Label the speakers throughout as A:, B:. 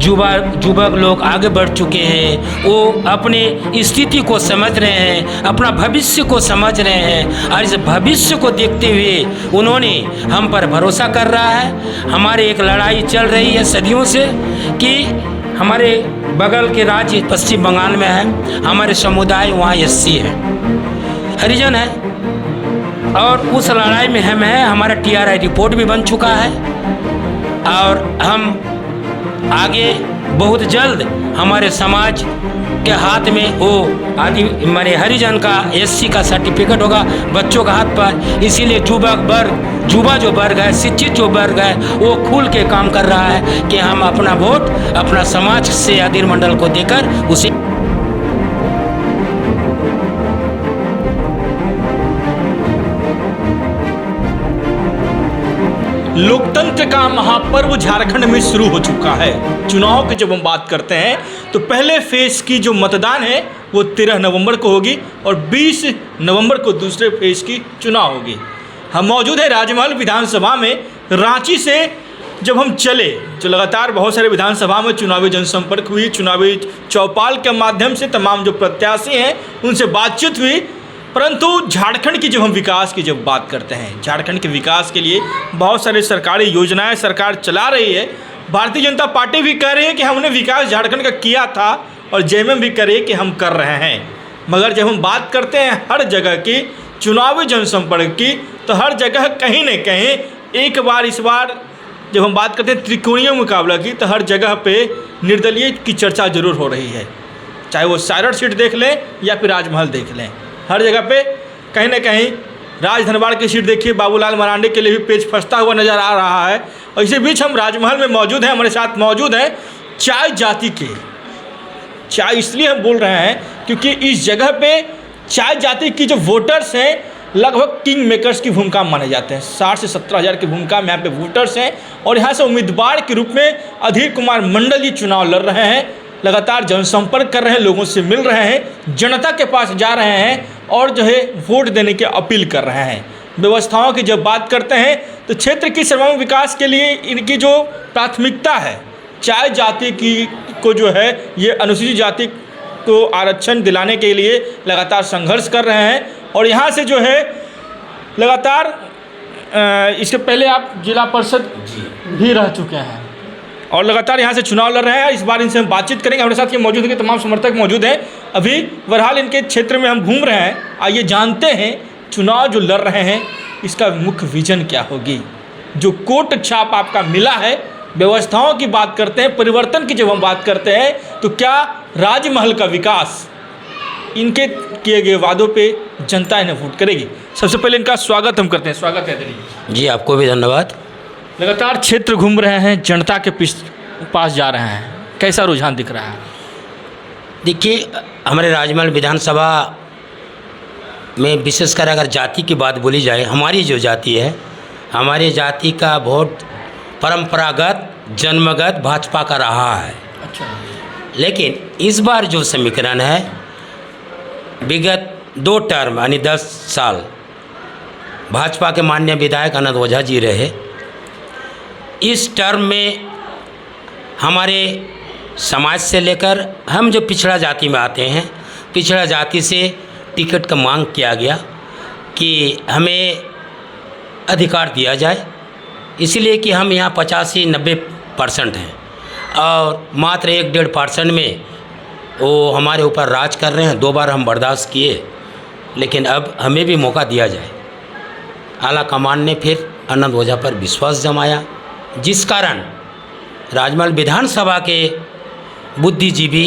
A: युवक लोग आगे बढ़ चुके हैं, वो अपने स्थिति को समझ रहे हैं, अपना भविष्य को समझ रहे हैं और इस भविष्य को देखते हुए उन्होंने हम पर भरोसा कर रहा है। हमारे एक लड़ाई चल रही है सदियों से कि हमारे बगल के राज्य पश्चिम बंगाल में है, हमारे समुदाय वहाँ एससी है, हरिजन है, और उस लड़ाई में हम हैं। हमारा TRI रिपोर्ट भी बन चुका है और हम आगे बहुत जल्द हमारे समाज के हाथ में वो आदि माने हरिजन का SC का सर्टिफिकेट होगा बच्चों का हाथ पर। इसीलिए युवा जो वर्ग है, शिक्षित जो वर्ग है, वो खुल के काम कर रहा है कि हम अपना वोट अपना समाज से अधिर मंडल को देकर उसे
B: लोकतंत्र का महापर्व झारखंड में शुरू हो चुका है। चुनाव की जब हम बात करते हैं तो पहले फेज की जो मतदान है वो 13 नवंबर को होगी और 20 नवंबर को दूसरे फेज की चुनाव होगी। हम मौजूद हैं राजमहल विधानसभा में। रांची से जब हम चले तो लगातार बहुत सारे विधानसभा में चुनावी जनसंपर्क हुई, चुनावी चौपाल के माध्यम से तमाम जो प्रत्याशी हैं उनसे बातचीत हुई, परंतु झारखंड की जब हम विकास की जब बात करते हैं, झारखंड के विकास के लिए बहुत सारे सरकारी योजनाएं सरकार चला रही है। भारतीय जनता पार्टी भी कह रही है कि हमने विकास झारखंड का किया था और JMM भी कह रही है कि हम कर रहे हैं। मगर जब हम बात करते हैं हर जगह की चुनावी जनसंपर्क की तो हर जगह कहीं न कहीं इस बार जब हम बात करते हैं त्रिकोणीय मुकाबला की तो हर जगह पे निर्दलीय की चर्चा जरूर हो रही है, चाहे वो सारड़ सीट देख लें या फिर राजमहल देख लें। हर जगह पे कहीं ना कहीं राज धनबाड़ की सीट देखिए, बाबूलाल मरांडी के लिए भी पेच फंसता हुआ नज़र आ रहा है। और इसी बीच हम राजमहल में मौजूद हैं, हमारे साथ मौजूद हैं चाय जाति के। चाय इसलिए हम बोल रहे हैं क्योंकि इस जगह पे चाय जाति की जो वोटर्स हैं लगभग किंग मेकर्स की भूमिका माने जाते हैं। 60 से 70 हज़ार की भूमिका में यहाँ पे वोटर्स हैं और यहाँ से उम्मीदवार के रूप में अधीर कुमार मंडल जी चुनाव लड़ रहे हैं। लगातार जनसंपर्क कर रहे हैं, लोगों से मिल रहे हैं, जनता के पास जा रहे हैं और जो है वोट देने की अपील कर रहे हैं। व्यवस्थाओं की जब बात करते हैं तो क्षेत्र की सर्वांगीण विकास के लिए इनकी जो प्राथमिकता है, चाय जाति की को जो है ये अनुसूचित जाति को आरक्षण दिलाने के लिए लगातार संघर्ष कर रहे हैं। और यहाँ से जो है लगातार इसके पहले आप जिला परिषद भी रह चुके हैं और लगातार यहाँ से चुनाव लड़ रहे हैं। इस बार इनसे हम बातचीत करेंगे। हमारे साथ ये मौजूद के तमाम समर्थक मौजूद हैं। अभी बहरहाल इनके क्षेत्र में हम घूम रहे हैं। आइए जानते हैं चुनाव जो लड़ रहे हैं इसका मुख्य विजन क्या होगी। जो कोट छाप आपका मिला है, व्यवस्थाओं की बात करते हैं, परिवर्तन की जब हम बात करते हैं तो क्या राजमहल का विकास, इनके किए गए वादों पे जनता इन्हें वोट करेगी। सबसे पहले इनका स्वागत हम करते हैं। स्वागत है
A: जी, आपको भी धन्यवाद।
B: लगातार क्षेत्र घूम रहे हैं, जनता के पास जा रहे हैं, कैसा रुझान दिख रहा है?
A: देखिए, हमारे राजमहल विधानसभा में विशेषकर अगर जाति की बात बोली जाए, हमारी जो जाति है, हमारी जाति का वोट परंपरागत जन्मगत भाजपा का रहा है।
B: अच्छा।
A: लेकिन इस बार जो समीकरण है, विगत 2 टर्म यानी 10 साल भाजपा के माननीय विधायक अनंत ओझा जी रहे। इस टर्म में हमारे समाज से लेकर हम जो पिछड़ा जाति में आते हैं, पिछड़ा जाति से टिकट का मांग किया गया कि हमें अधिकार दिया जाए, इसलिए कि हम यहाँ 85-90% हैं और मात्र 1-1.5% में वो हमारे ऊपर राज कर रहे हैं। 2 बार हम बर्दाश्त किए, लेकिन अब हमें भी मौका दिया जाए। आला कमान ने फिर अनंत ओझा पर विश्वास जमाया, जिस कारण राजमहल विधानसभा के बुद्धिजीवी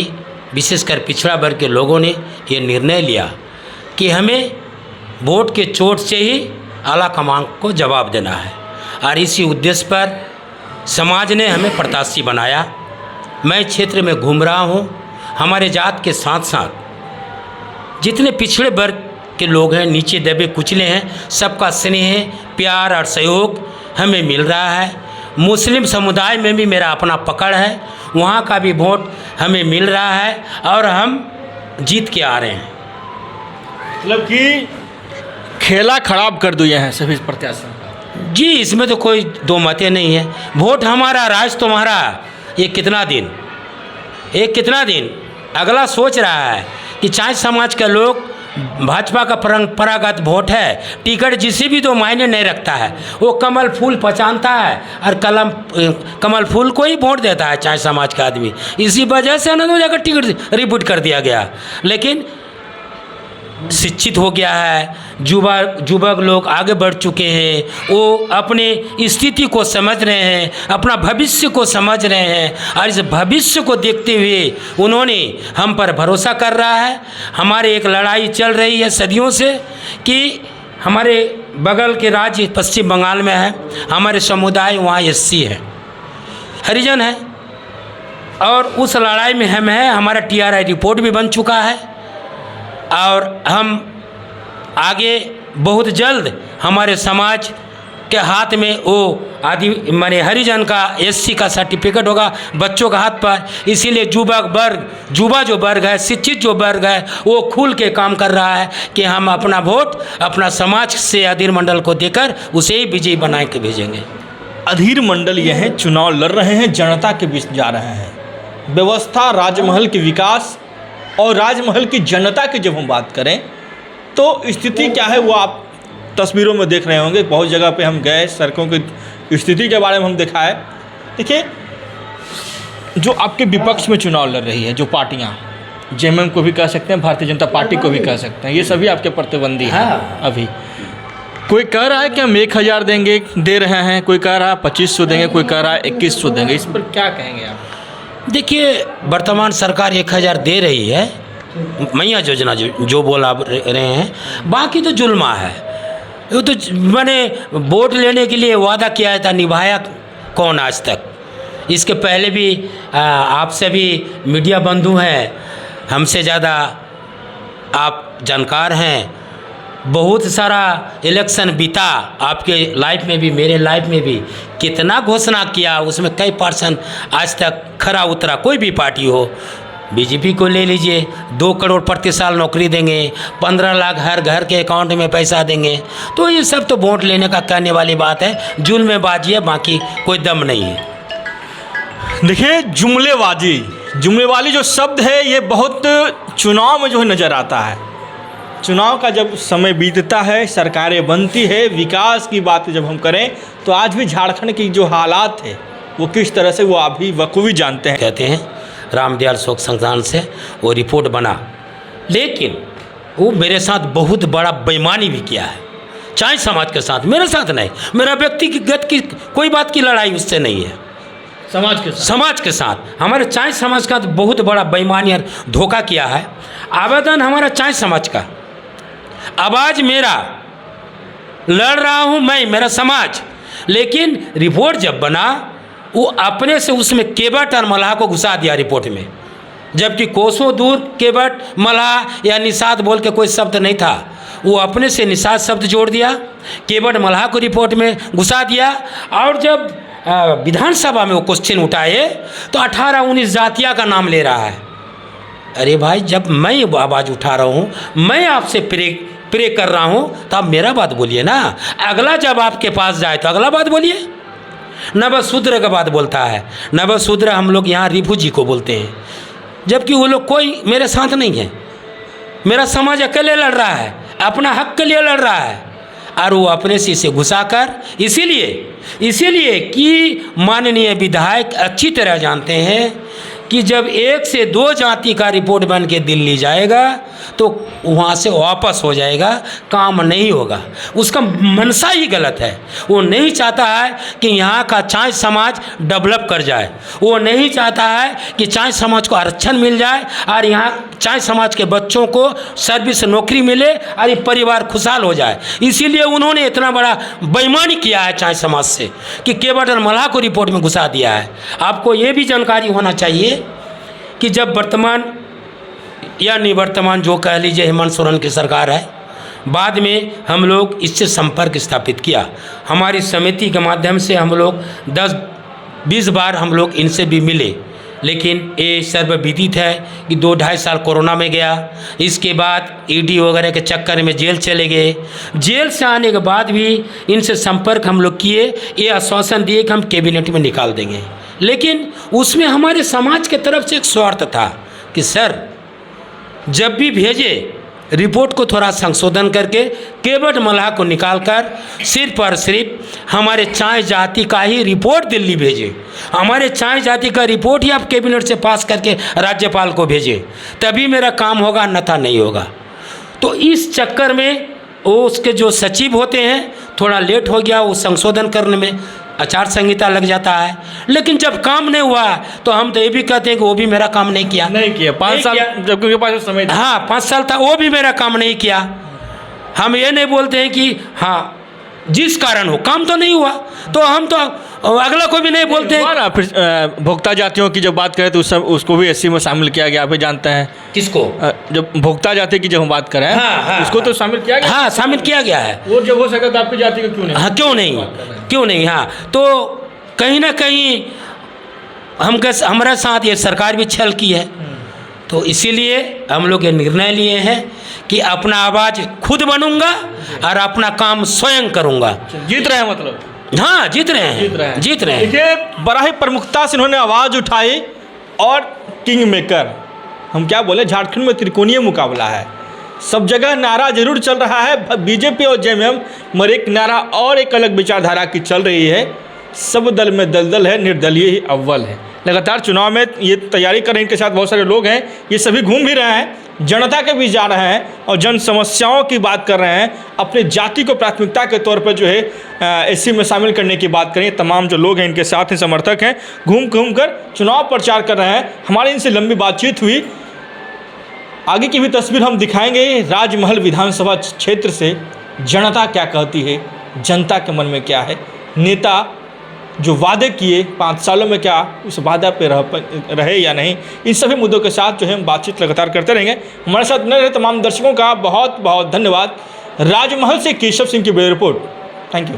A: विशेषकर पिछड़ा वर्ग के लोगों ने ये निर्णय लिया कि हमें वोट के चोट से ही आला कमान को जवाब देना है और इसी उद्देश्य पर समाज ने हमें प्रत्याशी बनाया। मैं क्षेत्र में घूम रहा हूँ, हमारे जात के साथ साथ जितने पिछड़े वर्ग के लोग हैं, नीचे दबे कुचले हैं, सबका स्नेह प्यार और सहयोग हमें मिल रहा है। मुस्लिम समुदाय में भी मेरा अपना पकड़ है, वहाँ का भी वोट हमें मिल रहा है और हम जीत के आ रहे हैं।
B: मतलब कि खेला खराब कर दिए हैं सभी प्रत्याशियों।
A: जी, इसमें तो कोई दो मतें नहीं है। वोट हमारा, राज तुम्हारा, ये कितना दिन एक कितना दिन अगला सोच रहा है कि चाय समाज के लोग भाजपा का परंपरागत वोट है, टिकट जिसे भी तो मायने नहीं रखता है, वो कमल फूल पहचानता है और कमल फूल को ही वोट देता है चाय समाज का आदमी। इसी वजह से आनंद ओझा का टिकट रिपीट कर दिया गया। लेकिन शिक्षित हो गया है, युवक लोग आगे बढ़ चुके हैं, वो अपने स्थिति को समझ रहे हैं, अपना भविष्य को समझ रहे हैं और इस भविष्य को देखते हुए उन्होंने हम पर भरोसा कर रहा है। हमारे एक लड़ाई चल रही है सदियों से कि हमारे बगल के राज्य पश्चिम बंगाल में है, हमारे समुदाय वहाँ एससी है, हरिजन है, और उस लड़ाई में हम हैं। हमारा TRI रिपोर्ट भी बन चुका है और हम आगे बहुत जल्द हमारे समाज के हाथ में वो आदि माने हरिजन का SC का सर्टिफिकेट होगा बच्चों का हाथ पर। इसीलिए युवा जो वर्ग है, शिक्षित जो वर्ग है, वो खुल के काम कर रहा है कि हम अपना वोट अपना समाज से अधीर मंडल को देकर उसे ही विजयी बना के भेजेंगे।
B: अधीर मंडल ये हैं, चुनाव लड़ रहे हैं, जनता के बीच जा रहे हैं। व्यवस्था, राजमहल के विकास और राजमहल की जनता की जब हम बात करें तो स्थिति क्या है वो आप तस्वीरों में देख रहे होंगे। बहुत जगह पे हम गए, सड़कों की स्थिति के बारे में हम देखा है। देखिए, जो आपके विपक्ष में चुनाव लड़ रही है, जो पार्टियां, JMM को भी कह सकते हैं, भारतीय जनता पार्टी को भी कह सकते हैं, ये सभी आपके प्रतिद्वंदी हैं। अभी कोई कह रहा है कि हम 1000 देंगे, दे रहे हैं, कोई कह रहा है 2500 देंगे, कोई कह रहा है 2100 देंगे। इस पर क्या कहेंगे आप? देखिए,
A: वर्तमान सरकार 1000 दे रही है, मैया योजना जो बोला रहे हैं, बाकी तो जुल्मा है। वो तो मैंने वोट लेने के लिए वादा किया था, निभाया कौन आज तक? इसके पहले भी आपसे भी मीडिया बंधु हैं, हमसे ज़्यादा आप जानकार हैं। बहुत सारा इलेक्शन बीता आपके लाइफ में भी, मेरे लाइफ में भी, कितना घोषणा किया, उसमें कई % आज तक खरा उतरा। कोई भी पार्टी हो, BJP को ले लीजिए, 2 करोड़ प्रति साल नौकरी देंगे, 15 लाख हर घर के अकाउंट में पैसा देंगे। तो ये सब तो वोट लेने का कहने वाली बात है, जुल्मेबाजी है, बाकी कोई दम नहीं है।
B: देखिए, जुमलेबाजी जो शब्द है ये बहुत चुनाव में जो है नज़र आता है। चुनाव का जब समय बीतता है, सरकारें बनती है, विकास की बात जब हम करें तो आज भी झारखंड की जो हालात है वो किस तरह से, वो आप भी बखूबी जानते हैं।
A: कहते हैं रामदयाल शोक संस्थान से वो रिपोर्ट बना, लेकिन वो मेरे साथ बहुत बड़ा बेईमानी भी किया है, चाय समाज के साथ, मेरे साथ नहीं। मेरा व्यक्तिगत की कोई बात की लड़ाई उससे नहीं है, समाज के साथ हमारे चाय समाज का तो बहुत बड़ा बेईमानी और धोखा किया है। आवेदन हमारा चाय समाज का, आवाज़ मेरा, लड़ रहा हूँ मैं, मेरा समाज। लेकिन रिपोर्ट जब बना, वो अपने से उसमें केवट और मल्लाह को घुसा दिया रिपोर्ट में, जबकि कोसों दूर केवट, मल्लाह या निषाद बोल के कोई शब्द नहीं था। वो अपने से निषाद शब्द जोड़ दिया, केवट मल्लाह को रिपोर्ट में घुसा दिया। और जब विधानसभा में वो क्वेश्चन उठाए तो 18-19 जातिया का नाम ले रहा है। अरे भाई, जब मैं आवाज़ उठा रहा हूँ, मैं आपसे प्रे कर रहा हूँ, तो आप मेरा बात बोलिए ना। अगला जब आपके पास जाए तो अगला बात बोलिए। नवशूद्र का बात बोलता है, नवशूद्र हम लोग यहाँ रिफुजी को बोलते हैं, जबकि वो लोग कोई मेरे साथ नहीं है। मेरा समाज अकेले लड़ रहा है, अपना हक के लिए लड़ रहा है, और वो अपने से इसे घुसाकर, इसीलिए कि माननीय विधायक अच्छी तरह जानते हैं कि जब 1 से 2 जाति का रिपोर्ट बन के दिल्ली जाएगा तो वहाँ से वापस हो जाएगा, काम नहीं होगा। उसका मनसा ही गलत है। वो नहीं चाहता है कि यहाँ का चाय समाज डेवलप कर जाए, वो नहीं चाहता है कि चाय समाज को आरक्षण मिल जाए और यहाँ चाय समाज के बच्चों को सर्विस नौकरी मिले और ये परिवार खुशहाल हो जाए। इसीलिए उन्होंने इतना बड़ा बेईमानी किया है चाय समाज से कि केवट और मल्लाह को रिपोर्ट में घुसा दिया है। आपको ये भी जानकारी होना चाहिए कि जब वर्तमान या निवर्तमान जो कह लीजिए हेमंत सोरेन की सरकार है, बाद में हम लोग इससे संपर्क स्थापित किया। हमारी समिति के माध्यम से हम लोग 10-20 बार हम लोग इनसे भी मिले, लेकिन ये सर्वविदित है कि 2-2.5 साल कोरोना में गया। इसके बाद ED वगैरह के चक्कर में जेल चले गए। जेल से आने के बाद भी इनसे संपर्क हम लोग किए, ये आश्वासन दिए कि हम कैबिनेट में निकाल देंगे, लेकिन उसमें हमारे समाज के तरफ से एक स्वार्थ था कि सर जब भी भेजे रिपोर्ट को थोड़ा संशोधन करके केवट मल्लाह को निकालकर सिर्फ और सिर्फ हमारे चाय जाति का ही रिपोर्ट दिल्ली भेजे, हमारे चाय जाति का रिपोर्ट ही आप कैबिनेट से पास करके राज्यपाल को भेजे, तभी मेरा काम होगा, अन्यथा नहीं होगा। तो इस चक्कर में वो उसके जो सचिव होते हैं थोड़ा लेट हो गया, वो संशोधन करने में आचार संहिता लग जाता है। लेकिन जब काम नहीं हुआ तो हम तो ये भी कहते हैं कि वो भी मेरा काम नहीं किया।
B: 5 साल जब उनके पास समय था।
A: हाँ 5 साल था, वो भी मेरा काम नहीं किया। हम ये नहीं बोलते हैं कि हाँ जिस कारण हो काम तो नहीं हुआ, तो हम तो अगला को भी नहीं बोलते हैं।
B: ना फिर भोक्ता जातियों की जब बात करें तो उसको भी एससी में शामिल किया गया, आप भी जानते हैं।
A: किसको?
B: जब भोक्ता जाति की जब हम बात करें
A: हाँ,
B: उसको तो शामिल किया गया।
A: हाँ शामिल किया गया है।
B: वो जब हो सका तो आपकी जाति को क्यों नहीं?
A: हाँ क्यों नहीं। हाँ तो कहीं ना कहीं हमारे साथ ये सरकार भी छल की है, तो इसीलिए हम लोग ये निर्णय लिए हैं कि अपना आवाज़ खुद बनूंगा और अपना काम स्वयं करूंगा।
B: जीत रहे हैं मतलब?
A: हाँ जीत रहे हैं।
B: देखिए बड़ा ही प्रमुखता से इन्होंने आवाज़ उठाई और किंग मेकर, हम क्या बोले, झारखंड में त्रिकोणीय मुकाबला है, सब जगह नारा जरूर चल रहा है बीजेपी और जेएमएम, मगर एक नारा और एक अलग विचारधारा की चल रही है, सब दल में दलदल है, निर्दलीय ही अव्वल है। लगातार चुनाव में ये तैयारी कर रहे हैं, इनके साथ बहुत सारे लोग हैं, ये सभी घूम भी रहे हैं, जनता के बीच जा रहे हैं और जन समस्याओं की बात कर रहे हैं, अपने जाति को प्राथमिकता के तौर पर जो है एससी में शामिल करने की बात करें। तमाम जो लोग हैं इनके साथ हैं, समर्थक हैं, घूम कर चुनाव प्रचार कर रहे हैं। हमारी इनसे लंबी बातचीत हुई, आगे की भी तस्वीर हम दिखाएंगे। राजमहल विधानसभा क्षेत्र से जनता क्या कहती है, जनता के मन में क्या है, नेता जो वादे किए 5 सालों में क्या उस वादा पे रहे या नहीं, इन सभी मुद्दों के साथ जो है हम बातचीत लगातार करते रहेंगे। हमारे साथ बने रहे तमाम दर्शकों का बहुत बहुत धन्यवाद। राजमहल से केशव सिंह की ब्यूरो रिपोर्ट। Thank you.